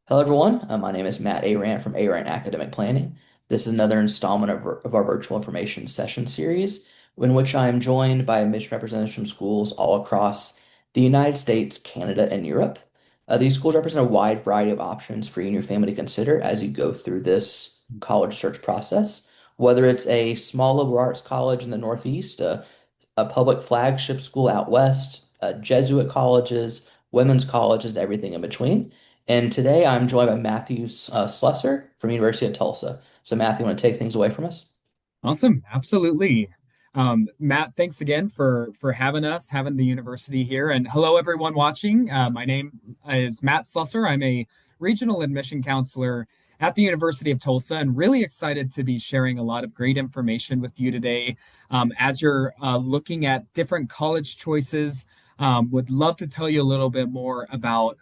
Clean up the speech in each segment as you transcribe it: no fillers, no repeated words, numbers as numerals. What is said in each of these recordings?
Hello, everyone. My name is Matt Aran from Aran Academic Planning. This is another installment of our virtual information session series, in which I am joined by mission representatives from schools all across the United States, Canada, and Europe. These schools represent a wide variety of options for you and your family to consider as you go through this college search process. Whether it's a small liberal arts college in the Northeast, a public flagship school out west, Jesuit colleges, women's colleges, and everything in between. And today I'm joined by Matthew Slusser from University of Tulsa. So Matthew, want to take things away from us? Awesome. Absolutely. Matt, thanks again for having the university here. And hello, everyone watching. My name is Matt Slusser. I'm a regional admission counselor at the University of Tulsa and really excited to be sharing a lot of great information with you today. As you're looking at different college choices, would love to tell you a little bit more about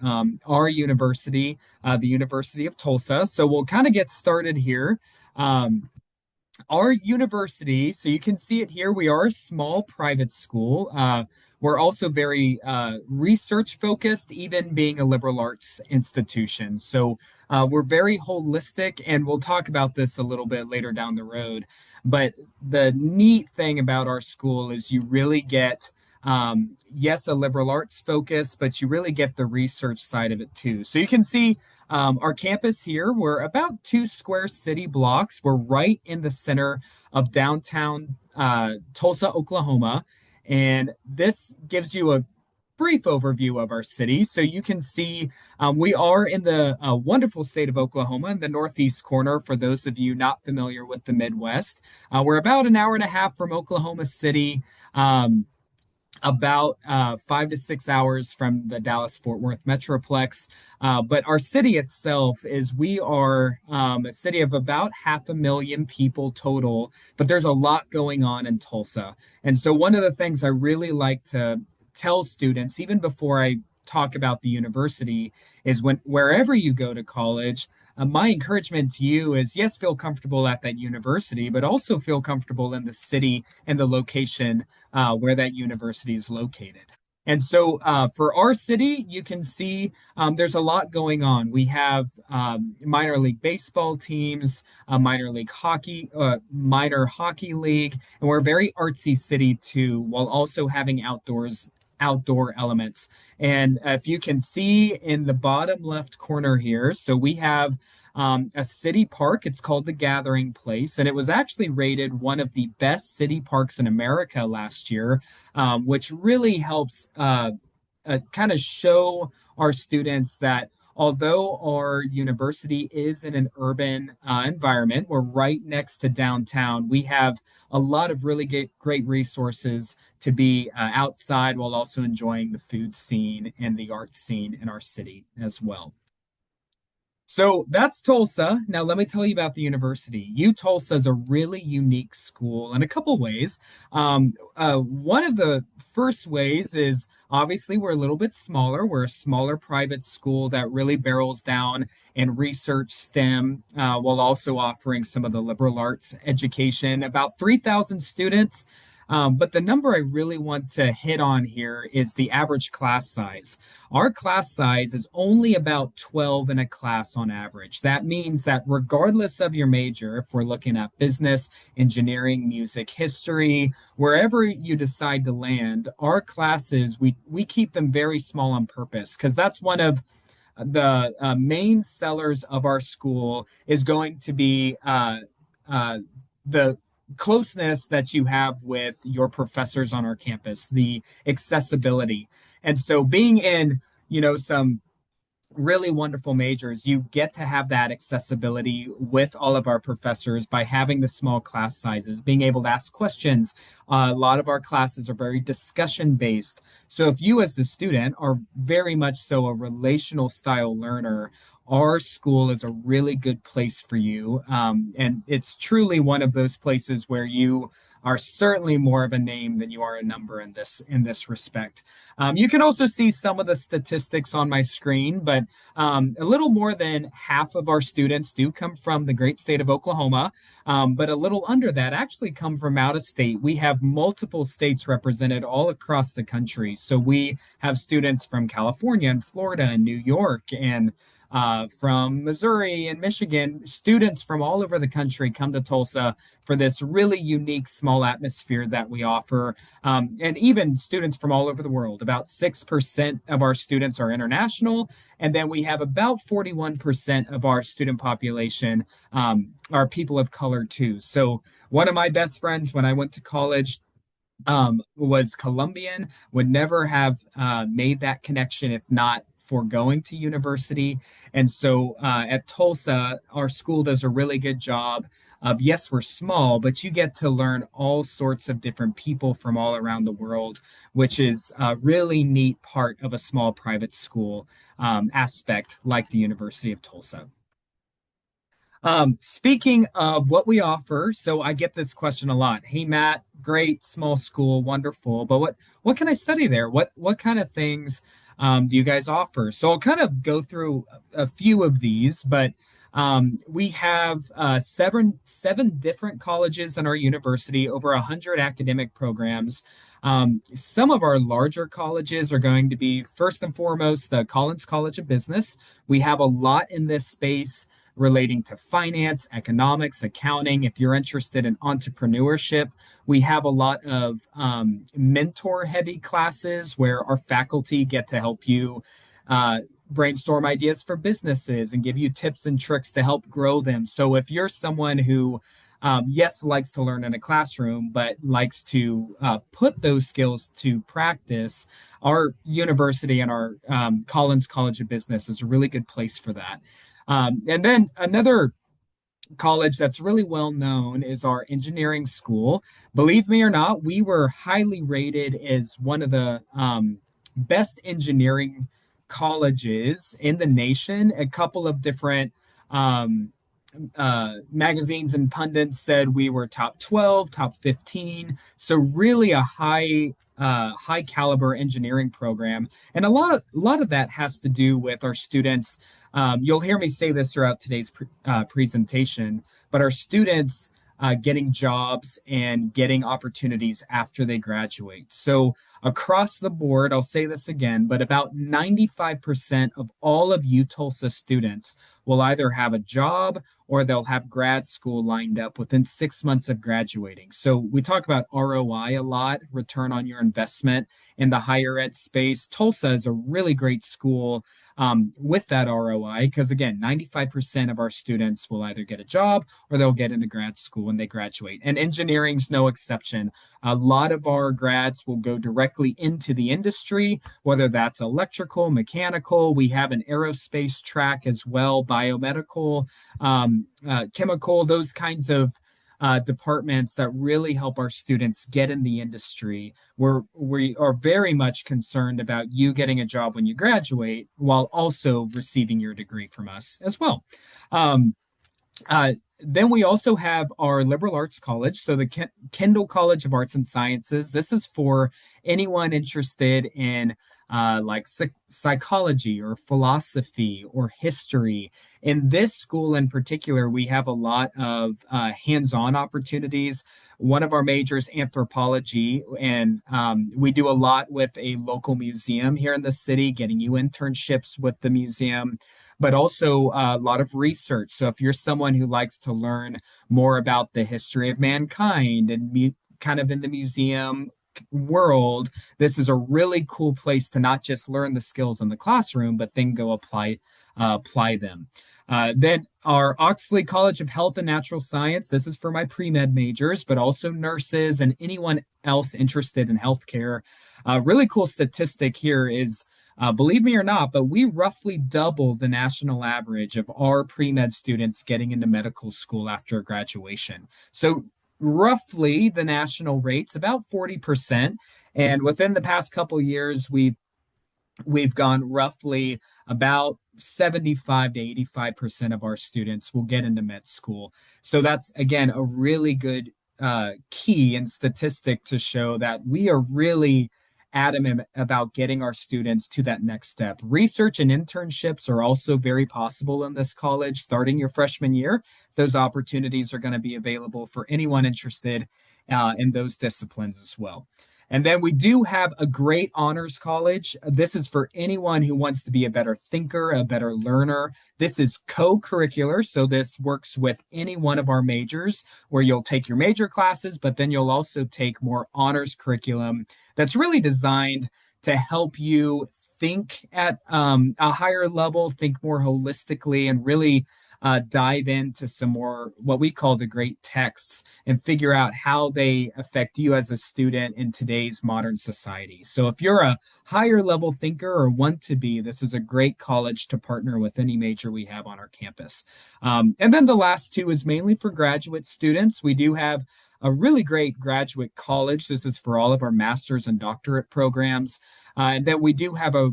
our university, the University of Tulsa. So we'll kind of get started here. Our university, so you can see it here, we are a small private school. We're also very research focused, even being a liberal arts institution. So we're very holistic, and we'll talk about this a little bit later down the road. But the neat thing about our school is you really get, yes, a liberal arts focus, but you really get the research side of it too. So you can see our campus here, we're about 2 square city blocks. We're right in the center of downtown Tulsa, Oklahoma. And this gives you a brief overview of our city. So you can see we are in the wonderful state of Oklahoma in the northeast corner. For those of you not familiar with the Midwest, we're about an hour and a half from Oklahoma City. About 5 to 6 hours from the Dallas Fort Worth Metroplex. But our city itself is we are a city of about 500,000 people total, but there's a lot going on in Tulsa. And so, one of the things I really like to tell students, even before I talk about the university, is wherever you go to college, my encouragement to you is yes, feel comfortable at that university, but also feel comfortable in the city and the location where that university is located. And so for our city, you can see there's a lot going on. We have minor league baseball teams, minor hockey league, and we're a very artsy city too, while also having outdoor elements. And if you can see in the bottom left corner here, so we have a city park. It's called the Gathering Place, and it was actually rated one of the best city parks in America last year, which really helps kind of show our students that although our university is in an urban environment, we're right next to downtown. We have a lot of really great resources to be outside while also enjoying the food scene and the art scene in our city as well. So that's Tulsa. Now, let me tell you about the university. Tulsa is a really unique school in a couple ways. One of the first ways is obviously we're a little bit smaller. We're a smaller private school that really barrels down and research STEM while also offering some of the liberal arts education. About 3,000 students. But the number I really want to hit on here is the average class size. Our class size is only about 12 in a class on average. That means that regardless of your major, if we're looking at business, engineering, music, history, wherever you decide to land, our classes, we keep them very small on purpose because that's one of the main sellers of our school is going to be the closeness that you have with your professors on our campus, the accessibility. And so being in, some really wonderful majors, you get to have that accessibility with all of our professors by having the small class sizes, being able to ask questions. A lot of our classes are very discussion based. So if you, as the student, are very much so a relational style learner, our school is a really good place for you. And it's truly one of those places where you are certainly more of a name than you are a number in this respect. You can also see some of the statistics on my screen, but a little more than half of our students do come from the great state of Oklahoma, but a little under that actually come from out of state. We have multiple states represented all across the country. So we have students from California and Florida and New York and from Missouri and Michigan. Students from all over the country come to Tulsa for this really unique small atmosphere that we offer. And even students from all over the world. About 6% of our students are international. And then we have about 41% of our student population are people of color too. So one of my best friends when I went to college was Colombian, would never have made that connection if not for going to university. And so at Tulsa, our school does a really good job of, yes, we're small, but you get to learn all sorts of different people from all around the world, which is a really neat part of a small private school aspect like the University of Tulsa. Speaking of what we offer, so I get this question a lot. Hey Matt, great small school, wonderful, but what can I study there? What kind of things do you guys offer? So I'll kind of go through a few of these, but we have seven different colleges in our university, over 100 academic programs. Some of our larger colleges are going to be first and foremost the Collins College of Business. We have a lot in this space relating to finance, economics, accounting. If you're interested in entrepreneurship, we have a lot of mentor heavy classes where our faculty get to help you uh, brainstorm ideas for businesses and give you tips and tricks to help grow them. So if you're someone who yes, likes to learn in a classroom, but likes to put those skills to practice. Our university and our Collins College of Business is a really good place for that. And then another college that's really well known is our engineering school. Believe me or not, we were highly rated as one of the best engineering colleges in the nation. A couple of different um, magazines and pundits said we were top 12, top 15. So really a high caliber engineering program. And a lot of that has to do with our students. You'll hear me say this throughout today's presentation, but our students getting jobs and getting opportunities after they graduate. So across the board, I'll say this again, but about 95% of all of UTulsa students will either have a job or they'll have grad school lined up within 6 months of graduating. So we talk about ROI a lot, return on your investment in the higher ed space. Tulsa is a really great school with that ROI because, again, 95% of our students will either get a job or they'll get into grad school when they graduate. And engineering's no exception. A lot of our grads will go directly into the industry, whether that's electrical, mechanical. We have an aerospace track as well, biomedical, chemical, those kinds of departments that really help our students get in the industry. We are very much concerned about you getting a job when you graduate while also receiving your degree from us as well. Um, then we also have our liberal arts college, so the Kendall College of Arts and Sciences. This is for anyone interested in like psychology or philosophy or history. In this school in particular, we have a lot of hands-on opportunities. One of our majors, anthropology, and we do a lot with a local museum here in the city, getting you internships with the museum, but also a lot of research. So if you're someone who likes to learn more about the history of mankind and kind of in the museum world, this is a really cool place to not just learn the skills in the classroom, but then go apply them. Then our Oxley College of Health and Natural Science. This is for my pre-med majors, but also nurses and anyone else interested in healthcare. Really cool statistic here is, believe me or not, but we roughly double the national average of our pre-med students getting into medical school after graduation. So roughly the national rate's about 40%. And within the past couple years, we've gone roughly about 75 to 85% of our students will get into med school. So that's, again, a really good key and statistic to show that we are really adamant about getting our students to that next step. Research and internships are also very possible in this college starting your freshman year. Those opportunities are going to be available for anyone interested in those disciplines as well. And then we do have a great honors college. This is for anyone who wants to be a better thinker, a better learner. This is co-curricular, so this works with any one of our majors where you'll take your major classes, but then you'll also take more honors curriculum that's really designed to help you think at a higher level, think more holistically, and really dive into some more what we call the great texts and figure out how they affect you as a student in today's modern society. So, if you're a higher level thinker or want to be, this is a great college to partner with any major we have on our campus. And then the last two is mainly for graduate students. We do have a really great graduate college. This is for all of our master's and doctorate programs. And then we do have a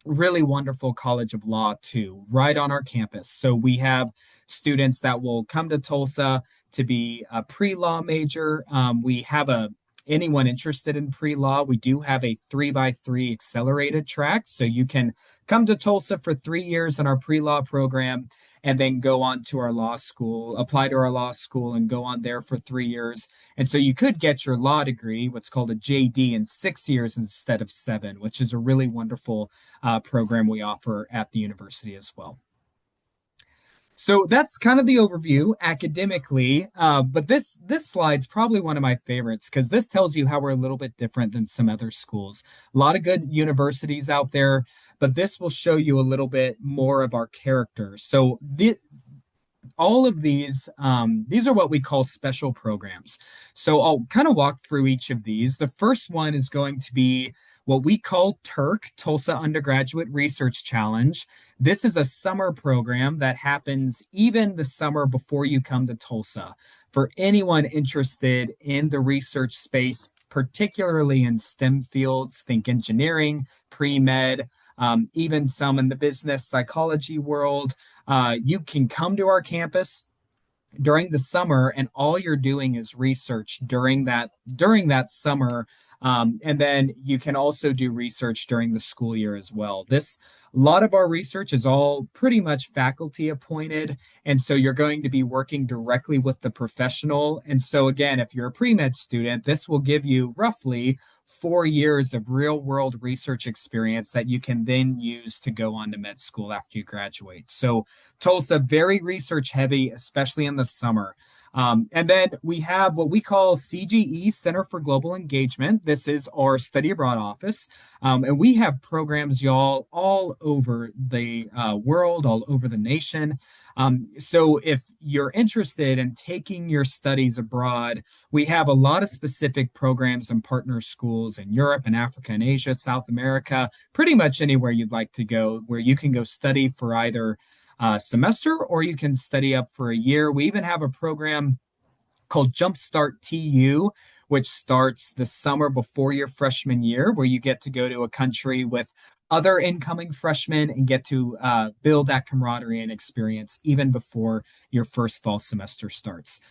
really wonderful College of Law too, right on our campus. So we have students that will come to Tulsa to be a pre-law major. We have a anyone interested in pre-law. We do have a 3x3 accelerated track, so you can come to Tulsa for 3 years in our pre-law program and then go on to our law school, apply to our law school and go on there for 3 years. And so you could get your law degree, what's called a JD, in 6 years instead of seven, which is a really wonderful program we offer at the university as well. So that's kind of the overview academically, but this slide's probably one of my favorites because this tells you how we're a little bit different than some other schools. A lot of good universities out there, but this will show you a little bit more of our character. So all of these are what we call special programs. So I'll kind of walk through each of these. The first one is going to be what we call TURC, Tulsa Undergraduate Research Challenge. This is a summer program that happens even the summer before you come to Tulsa. For anyone interested in the research space, particularly in STEM fields, think engineering, pre-med, even some in the business psychology world, you can come to our campus during the summer, and all you're doing is research during that summer. And then you can also do research during the school year as well. A lot of our research is all pretty much faculty appointed. And so you're going to be working directly with the professional. And so, again, if you're a pre med student, this will give you roughly 4 years of real world research experience that you can then use to go on to med school after you graduate. So, Tulsa, very research heavy, especially in the summer. And then we have what we call CGE, Center for Global Engagement. This is our study abroad office. And we have programs, y'all, all over the world, all over the nation. So if you're interested in taking your studies abroad, we have a lot of specific programs and partner schools in Europe and Africa and Asia, South America, pretty much anywhere you'd like to go, where you can go study for either semester or you can study up for a year. We even have a program called Jumpstart TU, which starts the summer before your freshman year, where you get to go to a country with other incoming freshmen and get to build that camaraderie and experience even before your first fall semester starts.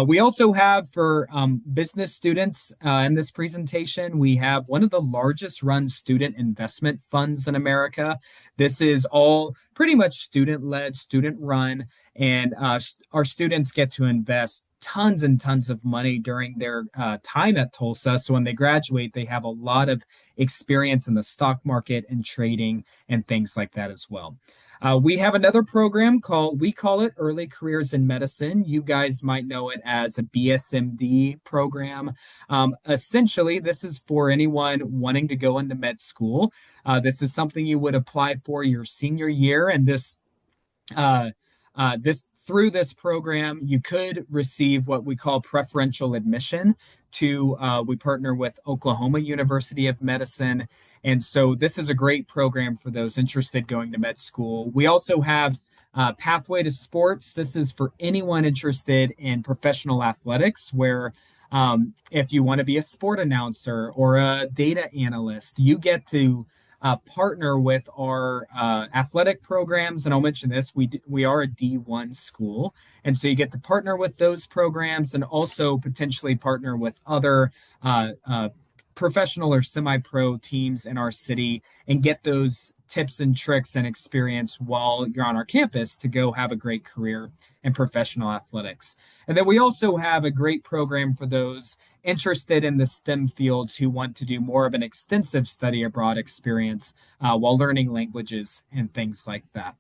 We also have for business students in this presentation, we have one of the largest run student investment funds in America. This is all pretty much student led, student run, and our students get to invest tons and tons of money during their time at Tulsa. So when they graduate, they have a lot of experience in the stock market and trading and things like that as well. We have another program we call it Early Careers in Medicine. You guys might know it as a BSMD program. Essentially, this is for anyone wanting to go into med school. This is something you would apply for your senior year, and uh, through this program, you could receive what we call preferential admission to. We partner with Oklahoma University of Medicine, and so this is a great program for those interested going to med school. We also have Pathway to Sports. This is for anyone interested in professional athletics, where if you want to be a sport announcer or a data analyst, you get to partner with our athletic programs. And I'll mention this, we are a D1 school. And so you get to partner with those programs and also potentially partner with other professional or semi-pro teams in our city and get those tips and tricks and experience while you're on our campus to go have a great career in professional athletics. And then we also have a great program for those interested in the STEM fields who want to do more of an extensive study abroad experience while learning languages and things like that.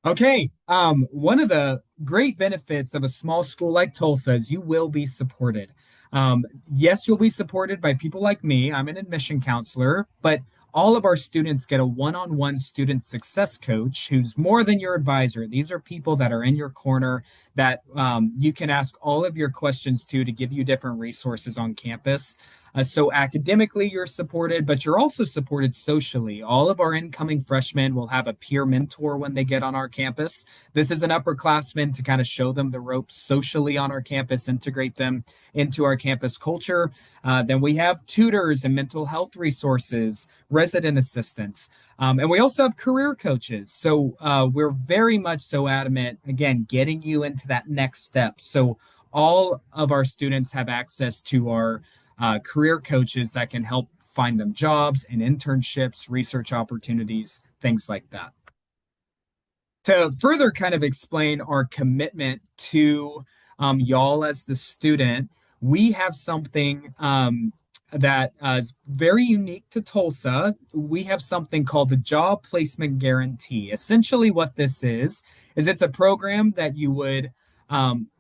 Okay. One of the great benefits of a small school like Tulsa is you will be supported. Yes, you'll be supported by people like me. I'm an admission counselor, but all of our students get a one-on-one student success coach who's more than your advisor. These are people that are in your corner that you can ask all of your questions to give you different resources on campus. So academically, you're supported, but you're also supported socially. All of our incoming freshmen will have a peer mentor when they get on our campus. This is an upperclassman to kind of show them the ropes socially on our campus, integrate them into our campus culture. Then we have tutors and mental health resources, resident assistants. And we also have career coaches. So we're very much so adamant, again, getting you into that next step. So all of our students have access to our career coaches that can help find them jobs and internships, research opportunities, things like that. To further kind of explain our commitment to y'all as the student, we have something that is very unique to Tulsa. We have something called the Job Placement Guarantee. Essentially, what this is it's a program that you would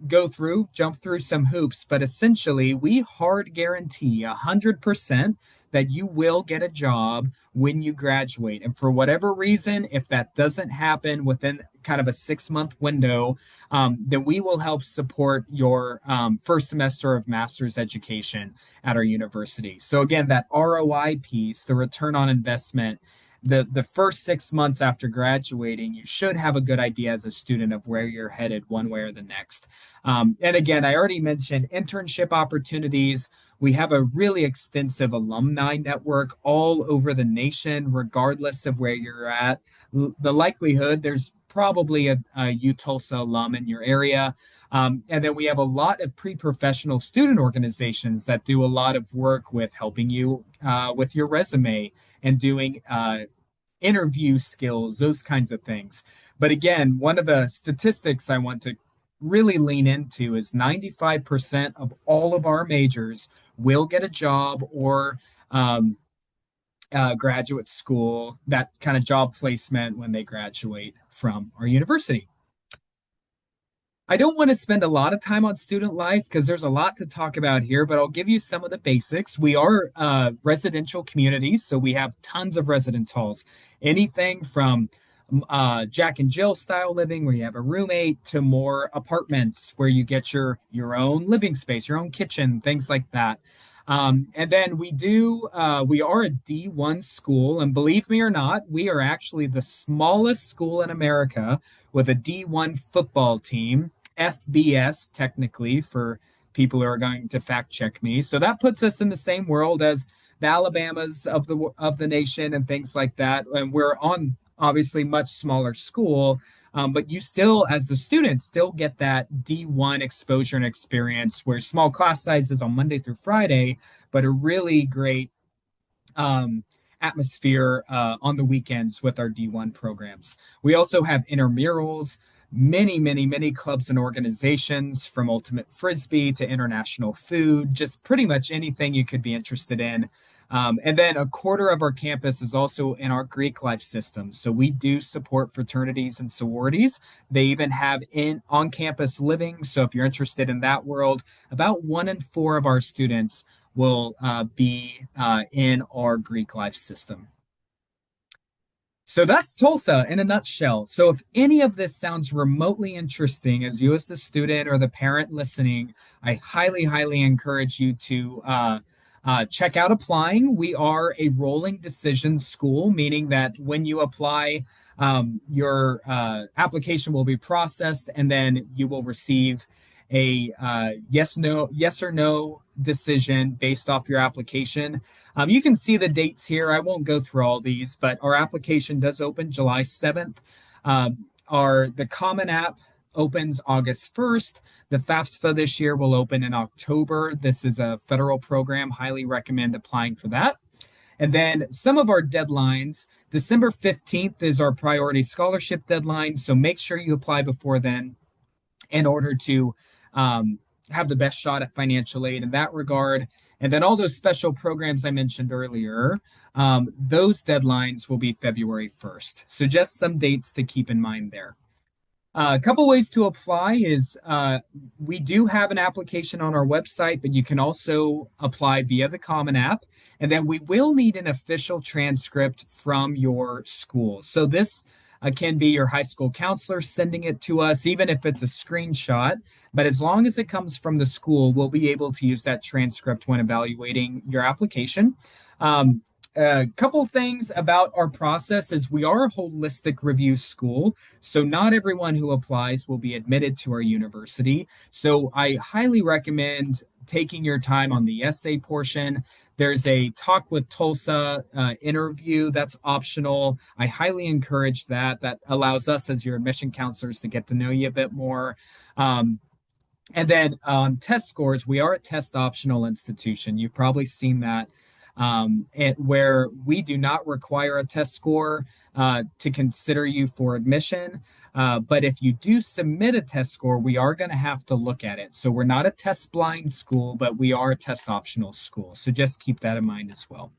go through, jump through some hoops, but essentially, we hard guarantee 100% that you will get a job when you graduate. And for whatever reason, if that doesn't happen within kind of a 6 month window, then we will help support your first semester of master's education at our university. So, again, that ROI piece, the return on investment, the first 6 months after graduating, you should have a good idea as a student of where you're headed one way or the next. And again, I already mentioned internship opportunities. We have a really extensive alumni network all over the nation, regardless of where you're at. The likelihood there's probably a U Tulsa alum in your area. And then we have a lot of pre-professional student organizations that do a lot of work with helping you with your resume and doing interview skills, those kinds of things. But again, one of the statistics I want to really lean into is 95% of all of our majors will get a job or graduate school, that kind of job placement when they graduate from our university. I don't want to spend a lot of time on student life because there's a lot to talk about here, but I'll give you some of the basics. We are residential communities, so we have tons of residence halls. Anything from Jack and Jill style living, where you have a roommate, to more apartments where you get your own living space, your own kitchen, things like that. And then we are a D1 school, and believe me or not, we are actually the smallest school in America with a D1 football team, FBS technically for people who are going to fact check me. So that puts us in the same world as the Alabamas of the nation and things like that. And we're on obviously much smaller school, but you still, as the students, still get that D1 exposure and experience where small class sizes on Monday through Friday, but a really great atmosphere on the weekends with our D1 programs. We also have intramurals, many clubs and organizations from Ultimate Frisbee to international food, just pretty much anything you could be interested in. And then a quarter of our campus is also in our Greek life system. So we do support fraternities and sororities. They even have in on-campus living. So if you're interested in that world, about 1 in 4 of our students will be in our Greek life system. So that's Tulsa in a nutshell. So if any of this sounds remotely interesting as you as the student or the parent listening, I highly encourage you to check out applying. We are a rolling decision school, meaning that when you apply, your application will be processed and then you will receive a yes or no decision based off your application. You can see the dates here. I won't go through all these, but our application does open July 7th. The Common App opens August 1st. The FAFSA this year will open in October. This is a federal program. Highly recommend applying for that. And then some of our deadlines, December 15th is our priority scholarship deadline. So make sure you apply before then in order to um, have the best shot at financial aid in that regard. And then all those special programs I mentioned earlier, those deadlines will be February 1st. So just some dates to keep in mind there. A couple ways to apply is we do have an application on our website, but you can also apply via the Common App. And then we will need an official transcript from your school. So this can be your high school counselor sending it to us, even if it's a screenshot. But as long as it comes from the school, we'll be able to use that transcript when evaluating your application. Um, a couple things about our process is we are a holistic review school. So, not everyone who applies will be admitted to our university. So, I highly recommend taking your time on the essay portion. There's a talk with Tulsa interview that's optional. I highly encourage that. That allows us, as your admission counselors, to get to know you a bit more. Um, and then on test scores, we are a test optional institution. You've probably seen that, where we do not require a test score to consider you for admission. But if you do submit a test score, we are going to have to look at it. So we're not a test blind school, but we are a test optional school. So just keep that in mind as well.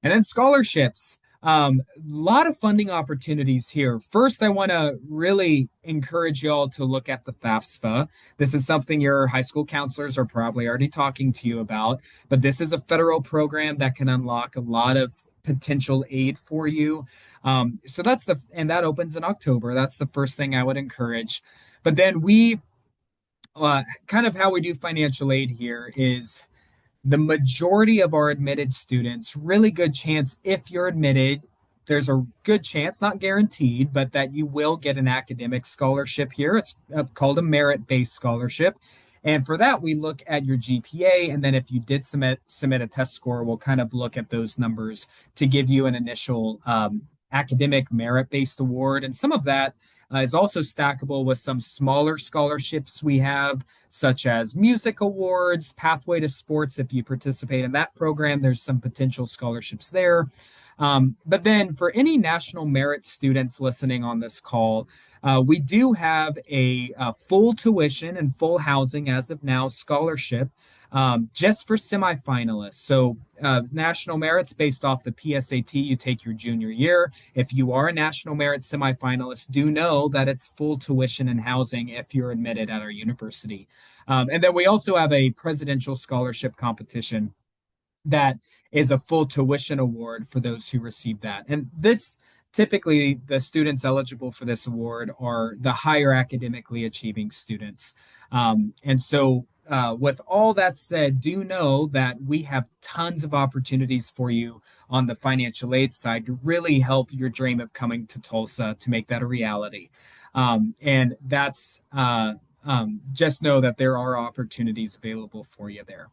And then scholarships. A lot of funding opportunities here. First, I want to really encourage y'all to look at the FAFSA. This is something your high school counselors are probably already talking to you about, but this is a federal program that can unlock a lot of potential aid for you. And that opens in October. That's the first thing I would encourage. But then kind of how we do financial aid here is the majority of our admitted students, really good chance if you're admitted, there's a good chance, not guaranteed, but that you will get an academic scholarship here. It's called a merit-based scholarship. And for that, we look at your GPA. And then if you did submit a test score, we'll kind of look at those numbers to give you an initial academic merit-based award. And some of that is also stackable with some smaller scholarships we have, such as music awards, pathway to sports. If you participate in that program, there's some potential scholarships there. But then for any national merit students listening on this call, we do have a full tuition and full housing as of now scholarship just for semifinalists. So national merits based off the PSAT you take your junior year. If you are a national merit semifinalist, do know that it's full tuition and housing if you're admitted at our university. And then we also have a presidential scholarship competition that is a full tuition award for those who receive that. And this typically the students eligible for this award are the higher academically achieving students. With all that said, do know that we have tons of opportunities for you on the financial aid side to really help your dream of coming to Tulsa to make that a reality. And that's just know that there are opportunities available for you there.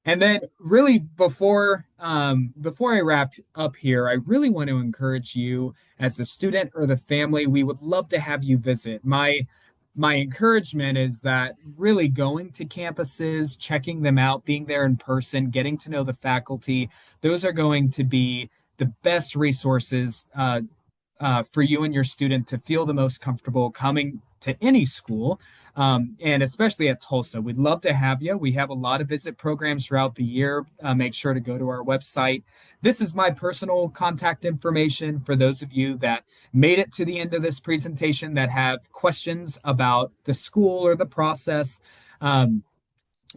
And then really before I wrap up here, I really want to encourage you as the student or the family, we would love to have you visit. My encouragement is that really going to campuses, checking them out, being there in person, getting to know the faculty, those are going to be the best resources for you and your student to feel the most comfortable coming to any school, and especially at Tulsa. We'd love to have you. We have a lot of visit programs throughout the year. Make sure to go to our website. This is my personal contact information for those of you that made it to the end of this presentation that have questions about the school or the process.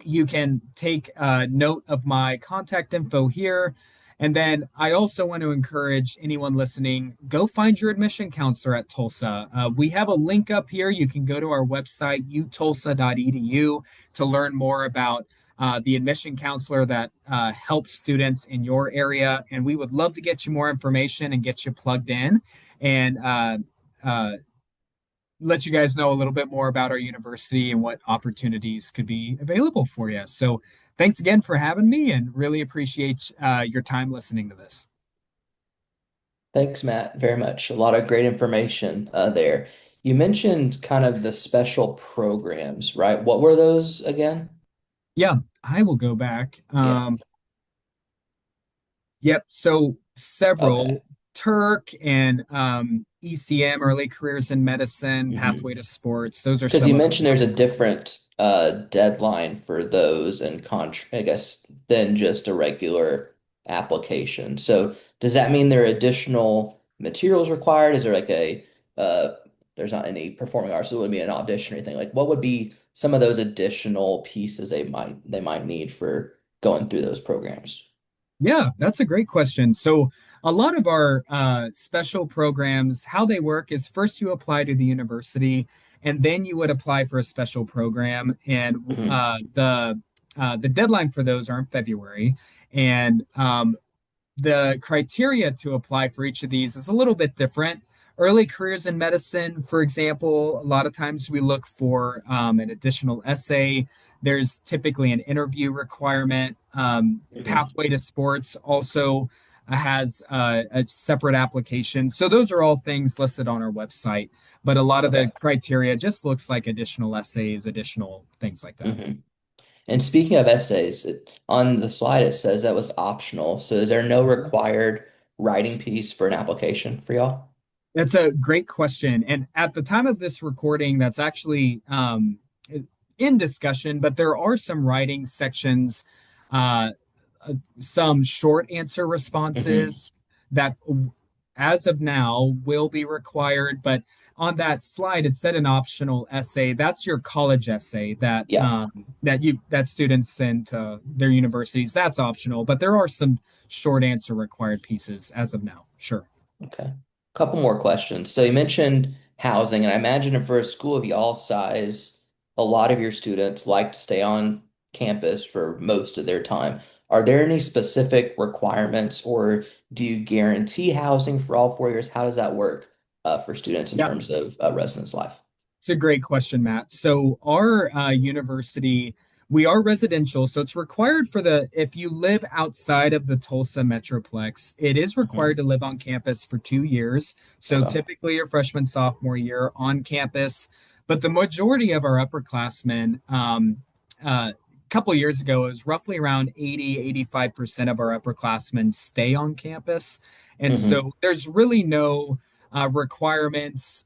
You can take note of my contact info here. And then I also want to encourage anyone listening, go find your admission counselor at Tulsa. We have a link up here. You can go to our website, utulsa.edu, to learn more about the admission counselor that helps students in your area. And we would love to get you more information and get you plugged in and uh, let you guys know a little bit more about our university and what opportunities could be available for you. So thanks again for having me and really appreciate your time listening to this. Thanks, Matt, very much. A lot of great information there. You mentioned kind of the special programs, right? What were those again? Yeah, I will go back. Yeah. Yep. So Okay. several Turk and ECM, early careers in medicine, pathway Hmm. to sports. Those are Because some you of the mentioned there's a modules. different deadline for those and I guess than just a regular application. So does that mean there are additional materials required? Is there like a uh there's not any performing arts, so it wouldn't be an audition or anything. Like what would be some of those additional pieces they might need for going through those programs? Yeah, that's a great question. So, a lot of our special programs, how they work is first you apply to the university, and then you would apply for a special program. And Hmm. the deadline for those are in February, and the criteria to apply for each of these is a little bit different. Early careers in medicine, for example, a lot of times we look for an additional essay. There's typically an interview requirement. Hmm. Pathway to sports also has a separate application. So those are all things listed on our website. But a lot of the Okay. criteria just looks like additional essays, additional things like that. Hmm. And speaking of essays, on the slide it says that was optional. So is there no required writing piece for an application for y'all? That's a great question. And at the time of this recording, that's actually in discussion, but there are some writing sections, uh, some short answer Hmm. responses that, as of now, will be required. But on that slide, it said an optional essay. That's your college essay Yeah. that students send to their universities. That's optional, but there are some short answer required pieces as of now. Sure. Okay. Couple more questions. So you mentioned housing, and I imagine for a school of y'all size, a lot of your students like to stay on campus for most of their time. Are there any specific requirements, or do you guarantee housing for all 4 years? How does that work for students in Yeah. terms of residence life? It's a great question, Matt. So our university, we are residential, so it's required for the if you live outside of the Tulsa Metroplex, it is required Hmm. to live on campus for 2 years. So Okay. typically your freshman, sophomore year on campus. But the majority of our upperclassmen, a couple years ago, it was roughly around 80-85% of our upperclassmen stay on campus. And Hmm. so there's really no requirements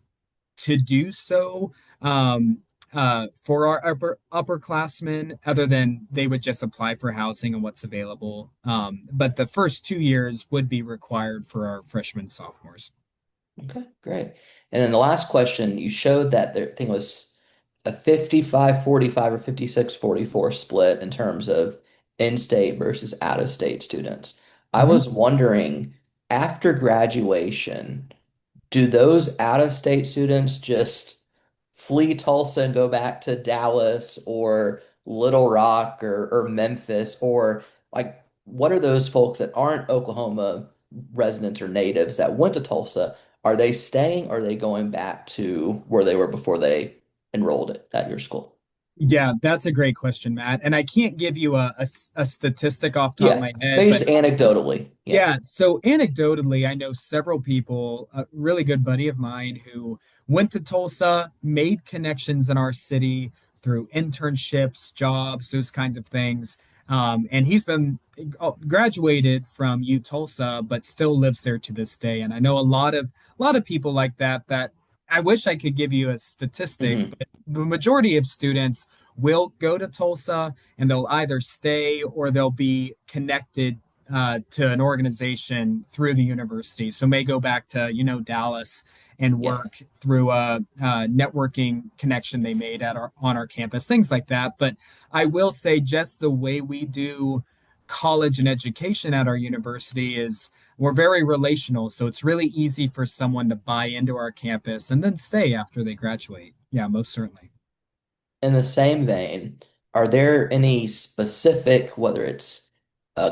to do so for our upperclassmen, other than they would just apply for housing and what's available. But the first 2 years would be required for our freshmen, sophomores. Okay, great. And then the last question, you showed that the thing was a 55-45 or 56-44 split in terms of in-state versus out-of-state students. I Mhm. was wondering, after graduation, do those out-of-state students just flee Tulsa and go back to Dallas or Little Rock or Memphis? Or like what are those folks that aren't Oklahoma residents or natives that went to Tulsa? Are they staying or are they going back to where they were before they enrolled at your school? Yeah, that's a great question, Matt. And I can't give you a statistic off the top of Yeah, my head, maybe but just anecdotally. Yeah. yeah, so anecdotally, I know several people, a really good buddy of mine who went to Tulsa, made connections in our city through internships, jobs, those kinds of things. And he's been graduated from U Tulsa, but still lives there to this day. And I know a lot of people like that that I wish I could give you a statistic, Hmm. but the majority of students will go to Tulsa and they'll either stay or they'll be connected to an organization through the university. So may go back to Dallas and Yeah. work through a networking connection they made at our on our campus, things like that. But I will say, just the way we do college and education at our university is we're very relational. So it's really easy for someone to buy into our campus and then stay after they graduate. Yeah, most certainly. In the same vein, are there any specific, whether it's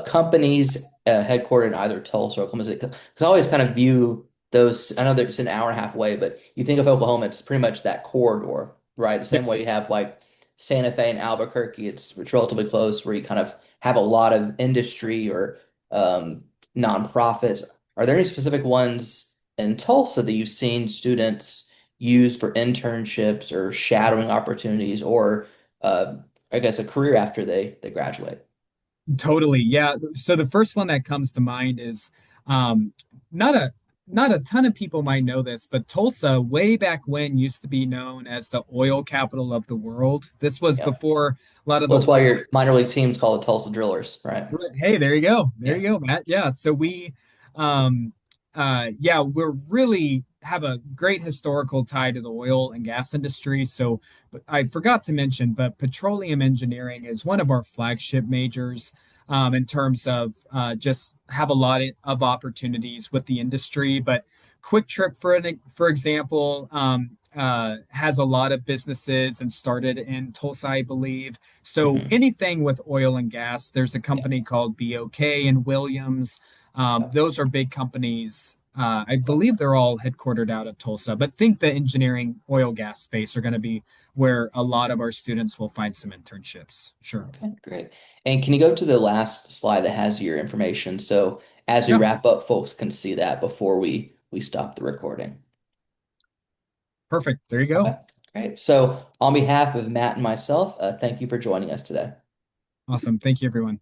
companies headquartered in either Tulsa or Oklahoma City? Because I always kind of view those, I know that it's an hour and a half away, but you think of Oklahoma, it's pretty much that corridor, right? The Yep. same way you have like Santa Fe and Albuquerque, it's relatively close where you kind of have a lot of industry or um, nonprofits. Are there any specific ones in Tulsa that you've seen students used for internships or shadowing opportunities or I guess a career after they graduate? Totally. Yeah. So the first one that comes to mind is um not a not a ton of people might know this, but Tulsa way back when used to be known as the oil capital of the world. This was Yeah. before a lot of Well, the that's why oil. your minor league team's called the Tulsa Drillers, right? Right. Hey, there you go. There Yeah. you go, Matt. Yeah. So we yeah, we're really have a great historical tie to the oil and gas industry. So but I forgot to mention, but petroleum engineering is one of our flagship majors in terms of just have a lot of opportunities with the industry. But Quick Trip, for example, has a lot of businesses and started in Tulsa, I believe. So Hmm. anything with oil and gas, there's a Yeah. company called BOK and Williams. Yeah. Those are big companies. I believe they're all headquartered out of Tulsa, but think the engineering oil gas space are going to be where a lot of our students will find some internships. Sure. Okay, great. And can you go to the last slide that has your information? So as we Yeah, wrap up, folks can see that before we stop the recording. perfect. There you go. Okay, great. So on behalf of Matt and myself, thank you for joining us today. Awesome. Thank you, everyone.